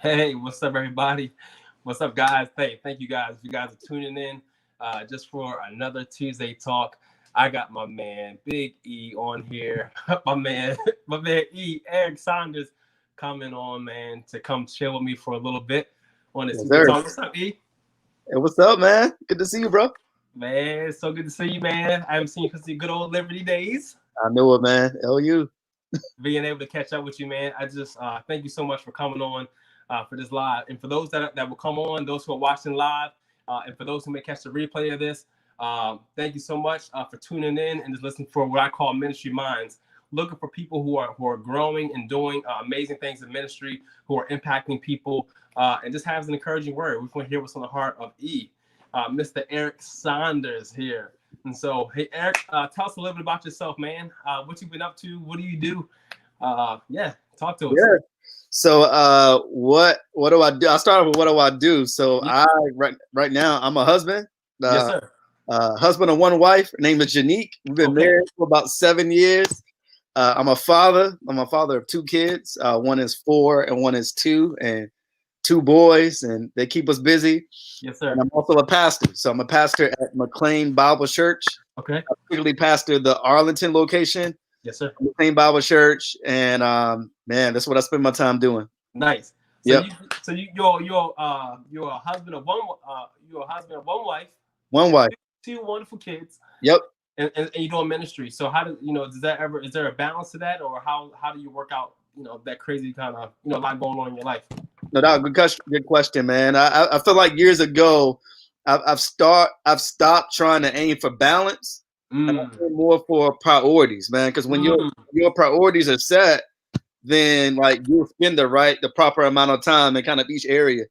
Hey, what's up, everybody? What's up, guys? Hey, thank you guys. You guys are tuning in just for another Tuesday talk. I got my man Big E on here. my man E, Eric Saunders, coming on, man, to come chill with me for a little bit on this Yes, Tuesday sir. talk. What's up, E? Hey, what's up, man? Good to see you, bro. Man, it's so good to see you, man. I haven't seen you since the good old Liberty days. I know it, man. LU. Being able to catch up with you, man. I just thank you so much for coming on for this live. And for those that will come on, those who are watching live, and for those who may catch the replay of this, thank you so much for tuning in and just listening for what I call ministry minds. Looking for people who are growing and doing amazing things in ministry, who are impacting people, and just has an encouraging word. We want to hear what's on the heart of E. Mr. Eric Saunders here. And so, hey, Eric, tell us a little bit about yourself, man. What you've been up to? What do you do? Yeah, talk to us. Yeah. So, what do I do? I started with what do I do? So, Yeah. right now I'm a husband. Yes, sir. Husband of one wife. Her name is Janique. We've been married for about 7 years. I'm a father. I'm a father of two kids. One is 4 and one is 2, and 2 boys, and they keep us busy. Yes, sir. And I'm also a pastor. So I'm a pastor at McLean Bible Church. Okay. I particularly pastor the Arlington location. Yes, sir. McLean Bible Church, and man, that's what I spend my time doing. Nice. So you're a husband of one. You're a husband of one wife. One wife. 2 wonderful kids. Yep. And you're doing ministry. So how is there a balance to that, or how do you work out that crazy kind of lot going on in your life? No doubt. Good question, man. I feel like years ago, I've stopped trying to aim for balance. And I aim more for priorities, man. Because when your priorities are set, then like you'll spend the proper amount of time in kind of each area.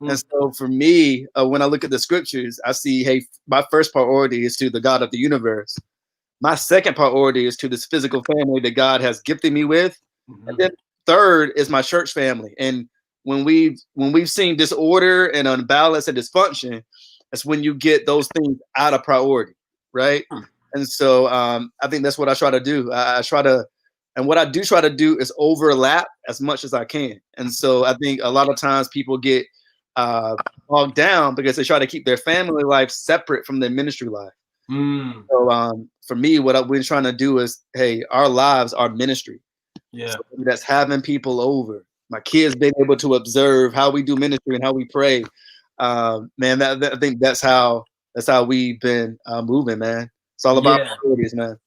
And so for me, when I look at the scriptures, I see, hey, my first priority is to the God of the universe. My second priority is to this physical family that God has gifted me with. And then third is my church family. And when we've seen disorder and unbalance and dysfunction, that's when you get those things out of priority, right? And so I think that's what I try to do. And what I do try to do is overlap as much as I can. And so I think a lot of times people get bogged down because they try to keep their family life separate from their ministry life. So for me, what I've been trying to do is, hey, our lives are ministry. Yeah. So that's having people over. My kids being able to observe how we do ministry and how we pray. Man, I think that's how we've been moving, man. It's all about priorities, man.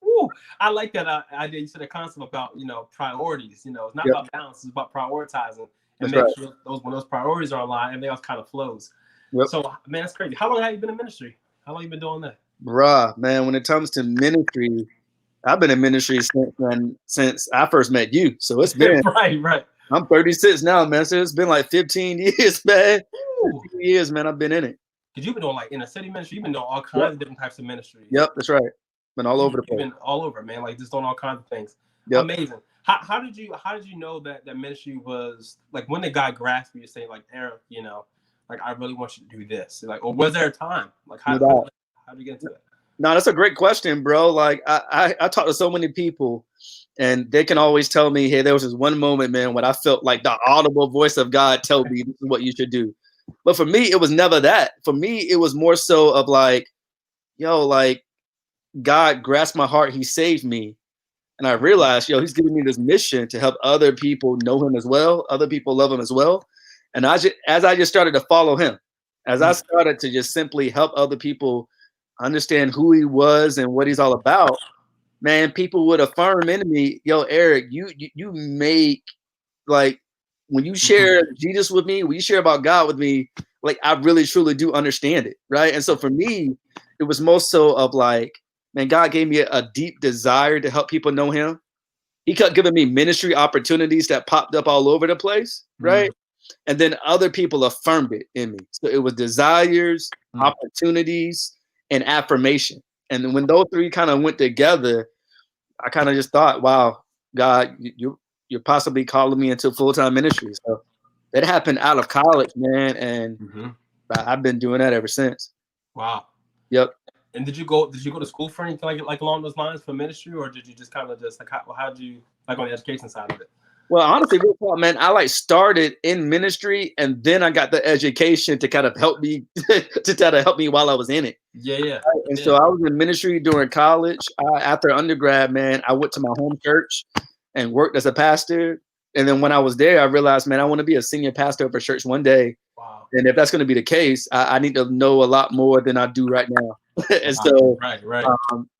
Ooh, I like that idea. You said a concept about priorities. It's not about balance; it's about prioritizing and make sure when those priorities are aligned, everything else kind of flows. Yep. So, man, that's crazy. How long have you been in ministry? How long have you been doing that? Bruh, man, when it comes to ministry, I've been in ministry since I first met you. So it's been right. I'm 36 now, man. So it's been like 15 years, man. 15 years, man. I've been in it. Because you've been doing like inner city ministry. You've been doing all kinds of different types of ministry. Yep, that's right. Been all over the place. You've been all over, man. Like just doing all kinds of things. Yep. Amazing. How did you know that ministry was like when the guy grasped you, saying like, Eric, like I really want you to do this. Like, or was there a time? Like how did you get into it? No, that's a great question, bro. Like I talk to so many people, and they can always tell me, hey, there was this one moment, man, when I felt like the audible voice of God tell me this is what you should do. But for me, it was never that. For me, it was more so of like, yo, like God grasped my heart, he saved me. And I realized, he's giving me this mission to help other people know him as well. Other people love him as well. And as I just started to follow him, as I started to just simply help other people understand who he was and what he's all about, man, people would affirm into me, yo, Eric, you make, like, when you share Jesus with me, when you share about God with me, like, I really, truly do understand it, right? And so for me, it was most so of like, man, God gave me a deep desire to help people know him. He kept giving me ministry opportunities that popped up all over the place, right? And then other people affirmed it in me. So it was desires, opportunities, and affirmation. And when those three kind of went together, I kind of just thought, wow, God, you're possibly calling me into full-time ministry. So that happened out of college, man. And I've been doing that ever since. Wow. Yep. And did you go to school for anything like along those lines for ministry, or did you just kind of just like how did you like on the education side of it? Well, honestly, real talk, man, I like started in ministry and then I got the education to kind of help me to try to help me while I was in it. Yeah, yeah, And yeah. so I was in ministry during college. After undergrad, man, I went to my home church and worked as a pastor. And then when I was there, I realized, man, I want to be a senior pastor of a church one day. Wow. And if that's going to be the case, I need to know a lot more than I do right now. And Wow. so Right.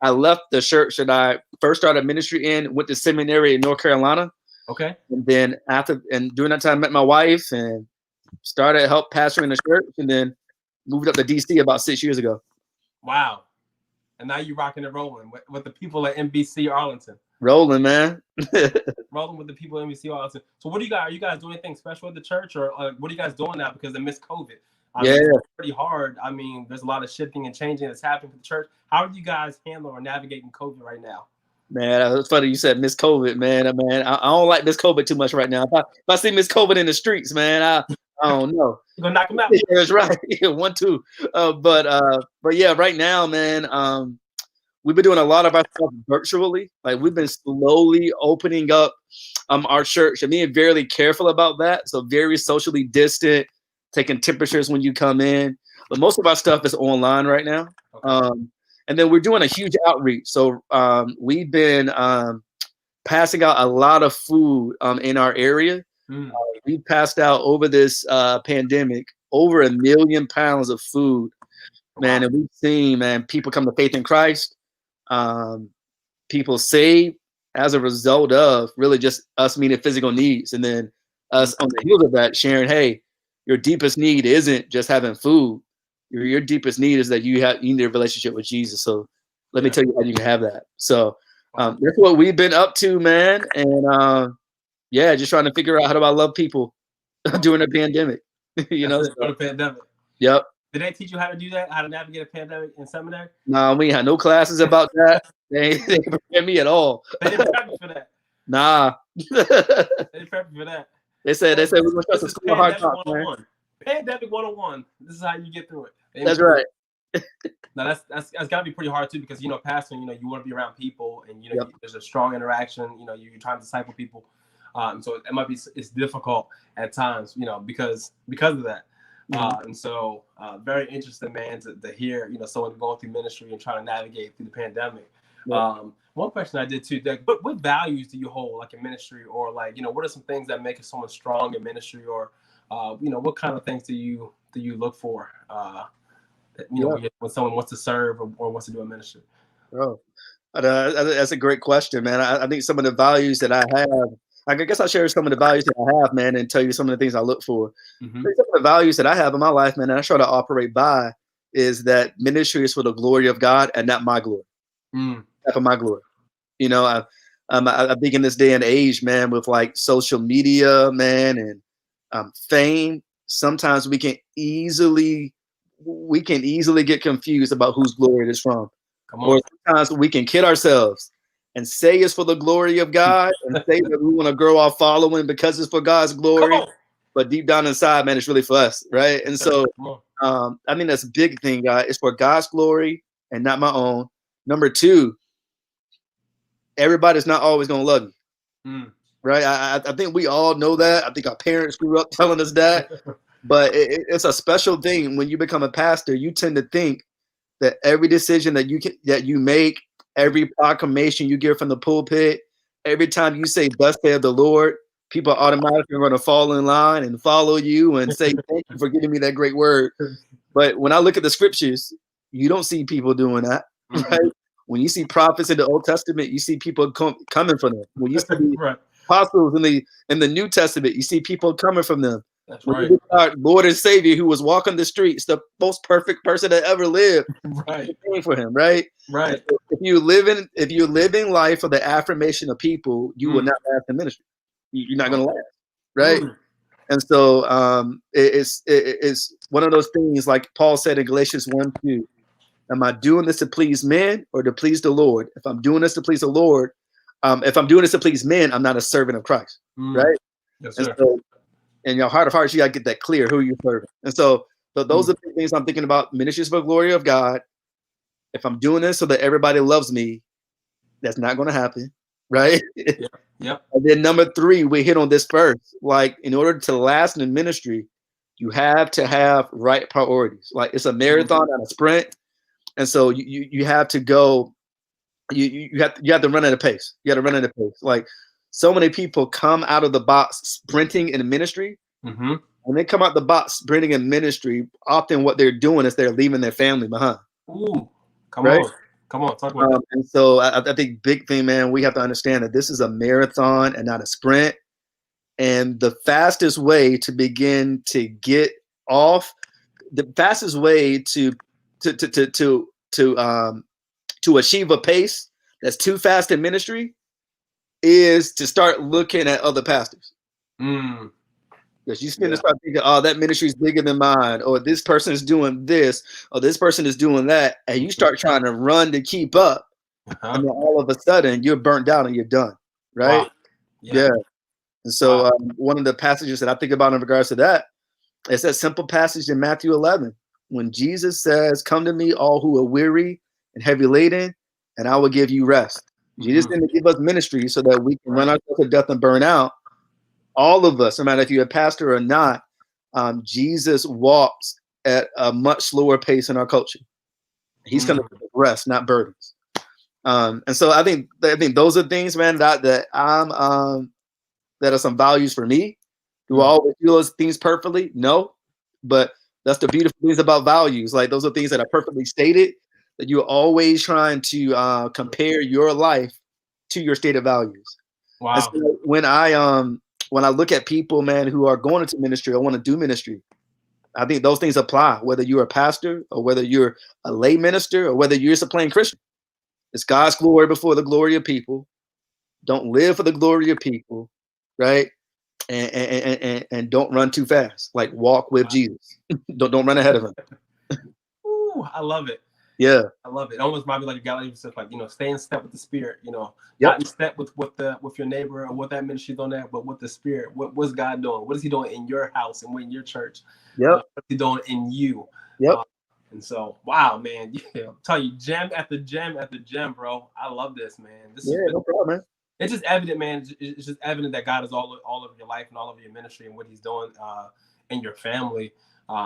I left the church that I first started ministry in, went to seminary in North Carolina. Okay. And then during that time, I met my wife and started help pastoring the church, and then moved up to DC about 6 years ago. Wow. And now you're rocking and rolling with the people at NBC Arlington. Rolling, man. Rolling with the people at NBC Arlington. So what do you guys? Are you guys doing anything special at the church, or what are you guys doing now because they missed COVID? I mean, it's pretty hard. I mean, there's a lot of shifting and changing that's happening for the church. How are you guys handling or navigating COVID right now? Man, it's funny you said Miss COVID, man. I don't like Miss COVID too much right now. If I see Miss COVID in the streets, man, I don't know. You're gonna knock him out. Yeah, that's right. 1, 2. But yeah, right now, man, we've been doing a lot of our stuff virtually. Like we've been slowly opening up our church and being very careful about that. So very socially distant, taking temperatures when you come in. But most of our stuff is online right now. Okay. And then we're doing a huge outreach. So we've been passing out a lot of food in our area. We passed out over this pandemic over 1 million pounds of food, man. And we've seen, man, people come to faith in Christ, people saved as a result of really just us meeting physical needs. And then us on the heels of that sharing, hey, your deepest need isn't just having food. Your deepest need is that you need a relationship with Jesus. So let me tell you how you can have that. So that's what we've been up to, man. And yeah, just trying to figure out how do I love people during a pandemic. You know, during a pandemic. Yep. Did they teach you how to do that? How to navigate a pandemic in seminary? No, we had no classes about that. They didn't prepare me at all. They didn't prep you for that. Nah. They didn't prep you for that. They said we're gonna start some school hard talk, man. Pandemic 101. This is how you get through it. That's right. Now that's gotta be pretty hard too, because pastoring, you want to be around people, and there's a strong interaction. You're trying to disciple people, so it's difficult at times, because of that. And so very interesting, man, to hear someone going through ministry and trying to navigate through the pandemic. One question I did too, like, what values do you hold like in ministry, or like what are some things that make someone strong in ministry, or what kind of things do you look for when someone wants to serve or wants to do a ministry? Bro, that's a great question, man. I think some of the values that I have, I guess I'll share some of the values that I have, man, and tell you some of the things I look for. Some of the values that I have in my life, man, and I try to operate by is that ministry is for the glory of God and not my glory. Not for my glory. I think in this day and age, man, with like social media, man, and fame, sometimes we can easily get confused about whose glory it is from. Or sometimes we can kid ourselves and say it's for the glory of God and say that we want to grow our following because it's for God's glory. But deep down inside, man, it's really for us, right? And so I think that's a big thing, guys. It's for God's glory and not my own. Number 2, everybody's not always going to love you, right? I think we all know that. I think our parents grew up telling us that. But it's a special thing when you become a pastor. You tend to think that every decision that you make, every proclamation you give from the pulpit, every time you say "Thus saith the Lord," people automatically are going to fall in line and follow you and say, "Thank you for giving me that great word." But when I look at the scriptures, you don't see people doing that, right? When you see prophets in the Old Testament, you see people coming from them. When you see the apostles in the New Testament, you see people coming from them. That's when right. you look at our Lord and Savior, who was walking the streets, the most perfect person that ever lived, right? For him, right? Right. If you're living life for the affirmation of people, you will not last in ministry. You're not going to last, right? And so it's one of those things, like Paul said in Galatians 1:2. Am I doing this to please men or to please the Lord? If I'm doing this to please the Lord, if I'm doing this to please men, I'm not a servant of Christ, right? Yes, and sir. so, in your heart of hearts, you got to get that clear who you're serving. And so those are the things I'm thinking about. Ministries for the glory of God. If I'm doing this so that everybody loves me, that's not going to happen, right? Yeah. Yep. And then number three, we hit on this first. Like, in order to last in ministry, you have to have right priorities. Like, it's a marathon and a sprint, and so you have to go. You have to run at a pace. You got to run at a pace. Like, so many people come out of the box sprinting in ministry. Mm-hmm. When they come out the box sprinting in ministry, often what they're doing is they're leaving their family behind. Ooh, come right? on. Come on, talk about that. And so I think big thing, man, we have to understand that this is a marathon and not a sprint. And the fastest way to begin to get off, the fastest way to achieve a pace that's too fast in ministry is to start looking at other pastors. Because you spend to start thinking, oh, that ministry is bigger than mine, or this person is doing this, or this person is doing that, and you start trying to run to keep up, and then all of a sudden you're burnt out and you're done, right? Wow. Yeah. And so one of the passages that I think about in regards to that is that simple passage in Matthew 11, when Jesus says, "Come to me, all who are weary and heavy laden, and I will give you rest." Jesus didn't give us ministry so that we can run ourselves to death and burn out. All of us, no matter if you're a pastor or not, Jesus walks at a much slower pace in our culture. He's going to rest, not burdens. And so I think those are things, man, that I'm that are some values for me. Do I always do those things perfectly? No, but that's the beautiful things about values. Like, those are things that are perfectly stated. That you're always trying to compare your life to your stated values. Wow. And so when I look at people, man, who are going into ministry or want to do ministry, I think those things apply, whether you're a pastor or whether you're a lay minister or whether you're just a plain Christian. It's God's glory before the glory of people. Don't live for the glory of people, right? And don't run too fast. Like, walk with Jesus. don't run ahead of him. Ooh, I love it. Yeah, I love it. It almost might be like you got yourself, like, stay in step with the spirit. Not in step with your neighbor or what that ministry's on that, but with the spirit. What's God doing? What is He doing in your house and in your church? Yep. What's He doing in you? Yep. And so, wow, man, I'm telling you, gem after gem after gem, bro. I love this, man. No problem, man. It's just evident, man. It's just evident that God is all of your life and all of your ministry and what He's doing in your family.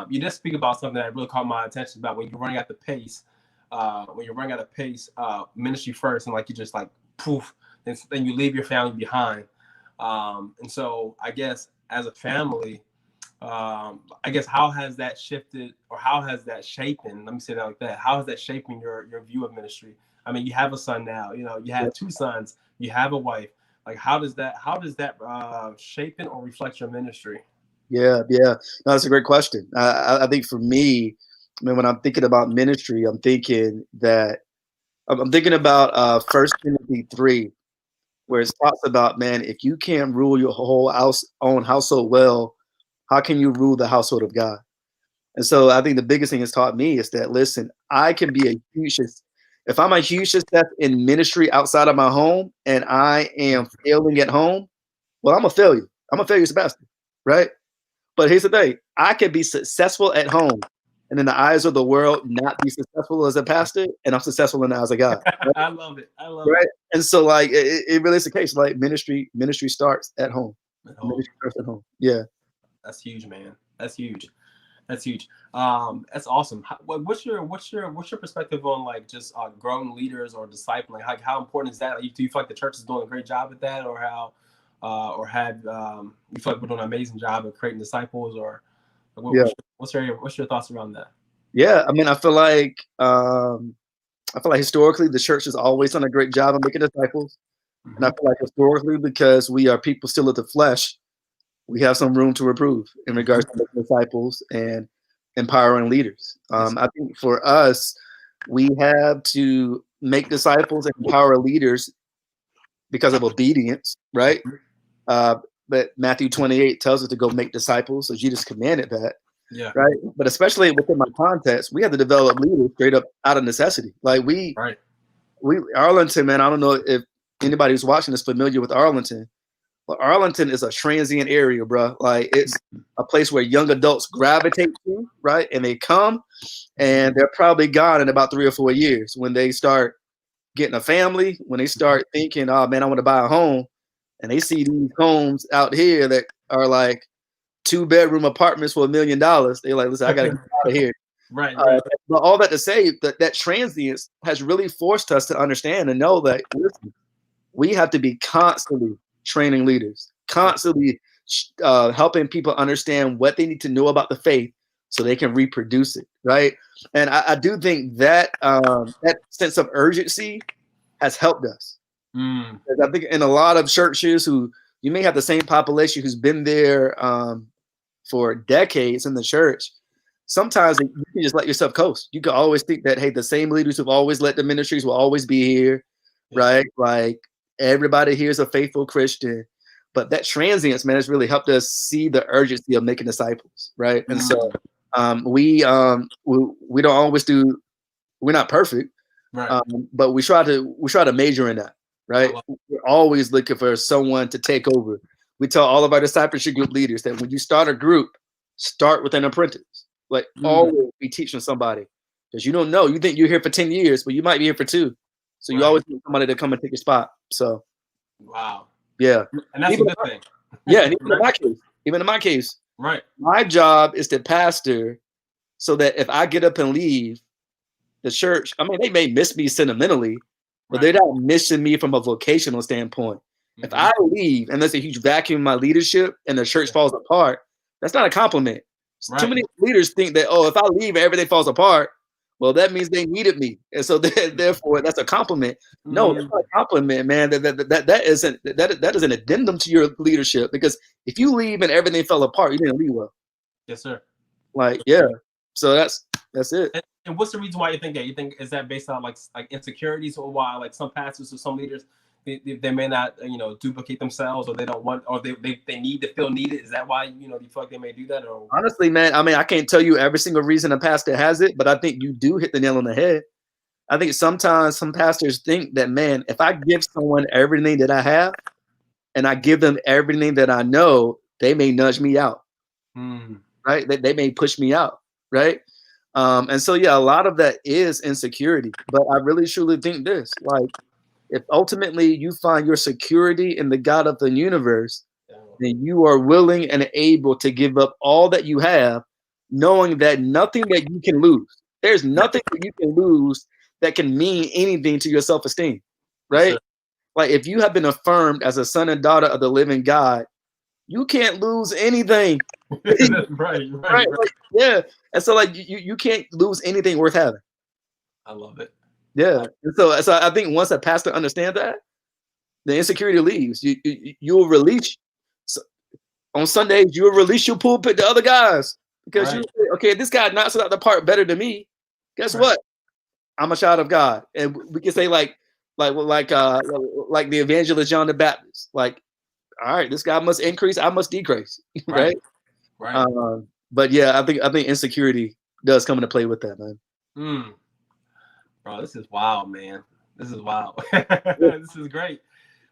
You just speak about something that really caught my attention about when you're running at the pace. Ministry first, and like you just like poof, then you leave your family behind. And so I guess as a family, how has that shifted, or how has that shaping? Let me say that like that. How has that shaping your view of ministry? I mean, you have a son now. You have two sons. You have a wife. Like, how does that shaping or reflect your ministry? Yeah. No, that's a great question. I think for me, I mean, when I'm thinking about ministry, I'm thinking about 1 Timothy 3, where it talks about, man, if you can't rule your whole own household well, how can you rule the household of God? And so I think the biggest thing it's taught me is that, listen, if I'm a huge success in ministry outside of my home and I am failing at home, well, I'm a failure. I'm a failure as a pastor, right? But here's the thing. I can be successful at home and in the eyes of the world not be successful as a pastor, and I'm successful in the eyes of God. Right? I love it. Right? And so, like, it really is the case. Like, ministry starts at home. Ministry starts at home. Yeah. That's huge, man. That's huge. That's awesome. What's your perspective on, like, just growing leaders or discipling? How important is that? Do you feel like the church is doing a great job at that, or you feel like we're doing an amazing job of creating disciples, or what's your thoughts around that? Yeah, I mean, I feel like historically the church has always done a great job of making disciples, and I feel like historically, because we are people still of the flesh, we have some room to improve in regards to making disciples and empowering leaders. I think for us, we have to make disciples and empower leaders because of obedience, right? But Matthew 28 tells us to go make disciples, so Jesus commanded that. Yeah. Right. But especially within my context, we have to develop leaders straight up out of necessity. Like, we Arlington, man, I don't know if anybody who's watching is familiar with Arlington, but Arlington is a transient area, bro. Like, it's a place where young adults gravitate to, right? And they come and they're probably gone in about 3 or 4 years when they start getting a family, when they start thinking, oh man, I want to buy a home, and they see these homes out here that are like 2-bedroom apartments for $1 million, they're like, listen, I gotta get out of here. Right. But all that to say that transience has really forced us to understand and know that, listen, we have to be constantly training leaders, constantly helping people understand what they need to know about the faith so they can reproduce it, right? And I do think that that sense of urgency has helped us. I think in a lot of churches who you may have the same population who's been there for decades in the church, sometimes you can just let yourself coast. You can always think that, hey, the same leaders who've always led the ministries will always be here, right? Like everybody here is a faithful Christian. But that transience, man, has really helped us see the urgency of making disciples, right? And so we don't always do. We're not perfect, right? But we try to major in that, right? We're always looking for someone to take over. We tell all of our discipleship group leaders that when you start a group, start with an apprentice. Like always be teaching somebody, because you don't know. You think you're here for 10 years, but you might be here for 2. So you always need somebody to come and take your spot. So, wow. Yeah. And that's even a good thing. Yeah. And even in my case, right. My job is to pastor so that if I get up and leave the church, I mean, they may miss me sentimentally, but they're not missing me from a vocational standpoint. If I leave and there's a huge vacuum in my leadership and the church falls apart, that's not a compliment. Too many leaders think that, oh, if I leave and everything falls apart, well, that means they needed me, and so therefore that's a compliment. No, it's not a compliment, man. That is an addendum to your leadership, because if you leave and everything fell apart, you didn't leave well. Yes, sir. Like, yeah. So that's it. And what's the reason why you think that? You think is that based on like insecurities, or why like some pastors or some leaders they may not duplicate themselves, or they don't want, or they need to feel needed? Is that why you feel like they may do that? Or honestly, man, I mean, I can't tell you every single reason a pastor has it, but I think you do hit the nail on the head. I think sometimes some pastors think that, man, if I give someone everything that I have and I give them everything that I know, they may nudge me out, right? They may push me out, right? And so, yeah, a lot of that is insecurity. But I really truly think this, like, if ultimately you find your security in the God of the universe, then you are willing and able to give up all that you have, knowing that nothing that you can lose, there's nothing that you can lose that can mean anything to your self-esteem, right? Sure. Like, if you have been affirmed as a son and daughter of the living God, you can't lose anything. right. Like, yeah. And so, like, you can't lose anything worth having. I love it. Yeah. And so I think once a pastor understands that, the insecurity leaves. You'll release on Sundays. You'll release your pulpit to other guys, because you say, okay, this guy knocks it out the park better than me. Guess what? I'm a child of God, and we can say like the evangelist John the Baptist. Like, all right, this guy must increase, I must decrease, right? But yeah, I think insecurity does come into play with that, man. Bro, this is wild, man. This is wild. This is great,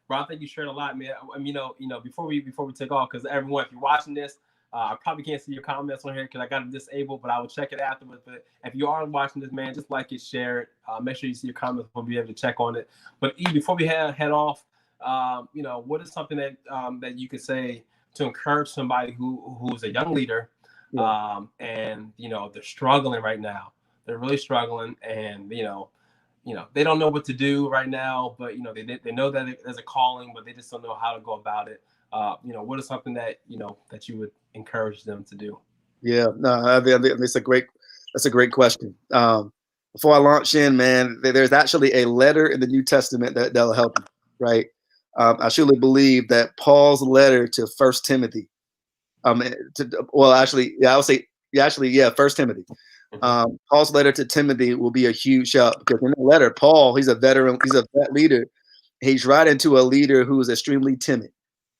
bro. I think you shared a lot, man. I mean, before we take off, because everyone, if you're watching this, I probably can't see your comments on here because I got it disabled, but I will check it afterwards. But if you are watching this, man, just like it, share it. Make sure you see your comments. We'll be able to check on it. But before we head off, what is something that that you could say to encourage somebody who's a young leader, and they're struggling right now. They're really struggling, and they don't know what to do right now, but they know that there's a calling, but they just don't know how to go about it. What is something that that you would encourage them to do? Yeah, no, I think that's a great question. Before I launch in, man, there's actually a letter in the New Testament that'll help you, right? I truly believe that Paul's letter to First Timothy, First Timothy. Paul's letter to Timothy will be a huge help, because in the letter, Paul, he's a veteran, he's a vet leader. He's writing to a leader who is extremely timid.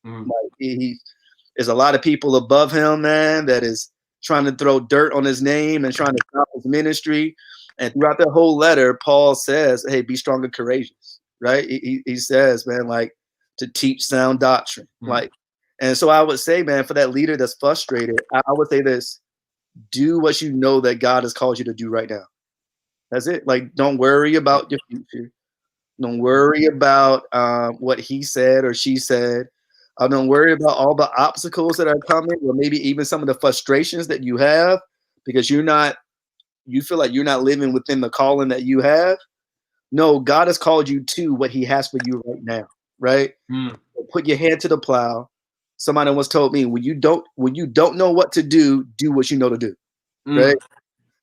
Like, there's a lot of people above him, man, that is trying to throw dirt on his name and trying to stop his ministry. And throughout the whole letter, Paul says, hey, be strong and courageous, right? He says, man, like, to teach sound doctrine. Like, and so I would say, man, for that leader that's frustrated, I would say this: do what you know that God has called you to do right now. That's it. Like, don't worry about your future. Don't worry about what he said or she said. Don't worry about all the obstacles that are coming, or maybe even some of the frustrations that you have because you feel like you're not living within the calling that you have. No, God has called you to what He has for you right now, right? Mm. Put your hand to the plow. Somebody once told me, when you don't know what to do what you know to do, right? Mm.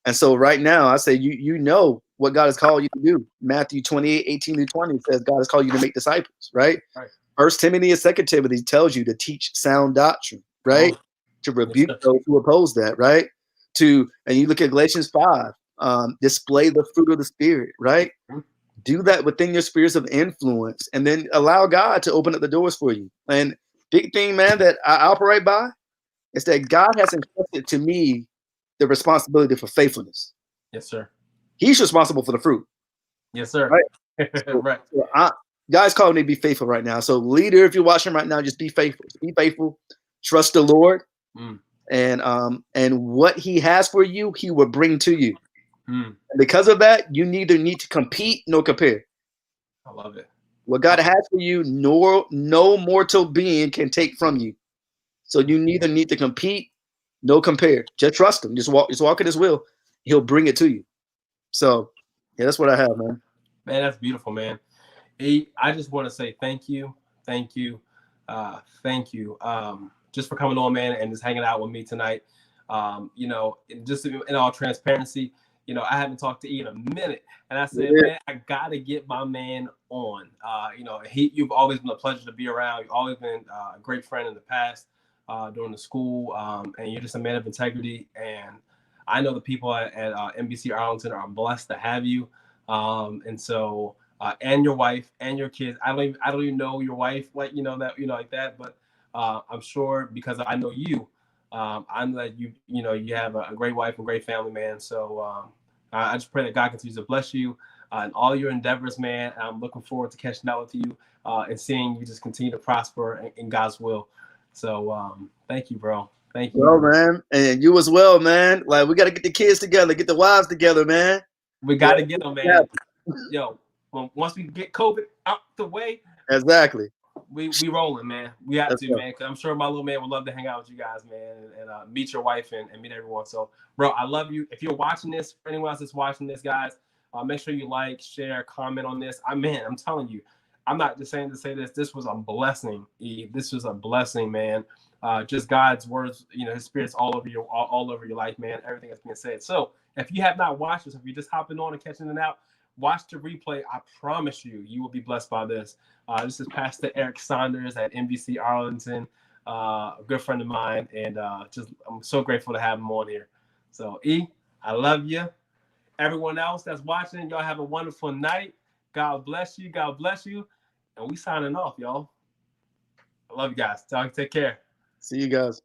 And so right now, I say you know what God has called you to do. Matthew 28:18-20 says God has called you to make disciples, right? Right. First Timothy and Second Timothy tells you to teach sound doctrine, Come right? on. To Yes, rebuke sir. those who oppose that, right? And you look at Galatians 5, display the fruit of the Spirit, right? Mm. Do that within your spheres of influence, and then allow God to open up the doors for you. And big thing, man, that I operate by is that God has entrusted to me the responsibility for faithfulness. Yes, sir. He's responsible for the fruit, Yes, sir. right? So, Right. God's calling me to be faithful right now. So, leader, if you're watching right now, just be faithful. Be faithful. Trust the Lord, Mm. and what He has for you, He will bring to you. Mm. And because of that, you neither need to compete nor compare. I love it. What God has for you, nor no mortal being can take from you. So you neither need to compete, no compare. Just trust Him. Just walk at His will. He'll bring it to you. So, yeah, that's what I have, man. Man, that's beautiful, man. I just want to say thank you, thank you, thank you, just for coming on, man, and just hanging out with me tonight. Just in all transparency, I haven't talked to E in a minute, and I said, Yeah. man, I gotta get my man on. You've always been a pleasure to be around. You've always been a great friend in the past, during the school, and you're just a man of integrity. And I know the people at NBC Arlington are blessed to have you, and so and your wife and your kids. I don't even know your wife like that, but I'm sure because I know you. I know that you have a great wife and great family, man. So I just pray that God continues to bless you in all your endeavors, man. I'm looking forward to catching up with you and seeing you just continue to prosper in God's will. So thank you, bro. Thank you. Well, man, and you as well, man. Like we got to get the kids together, get the wives together, man. We Yeah, got to get them, man. Yo, once we get COVID out the way, exactly. we rolling, man. We have That's to, right. man. Cause I'm sure my little man would love to hang out with you guys, man, and meet your wife and meet everyone. So, bro, I love you. If you're watching this, for anyone else that's watching this, guys, make sure you like, share, comment on this. I'm telling you, I'm not just saying to say this. This was a blessing, Eve. This was a blessing, man. Just God's words, His Spirit's all over your life, man. Everything that's being said. So, if you have not watched this, if you're just hopping on and catching it out, watch the replay. I promise you will be blessed by this. This is Pastor Eric Saunders at NBC Arlington, a good friend of mine, and I'm so grateful to have him on here. So, E, I love you. Everyone else that's watching, y'all have a wonderful night. God bless you. God bless you. And we signing off, y'all. I love you guys. Take care. See you guys.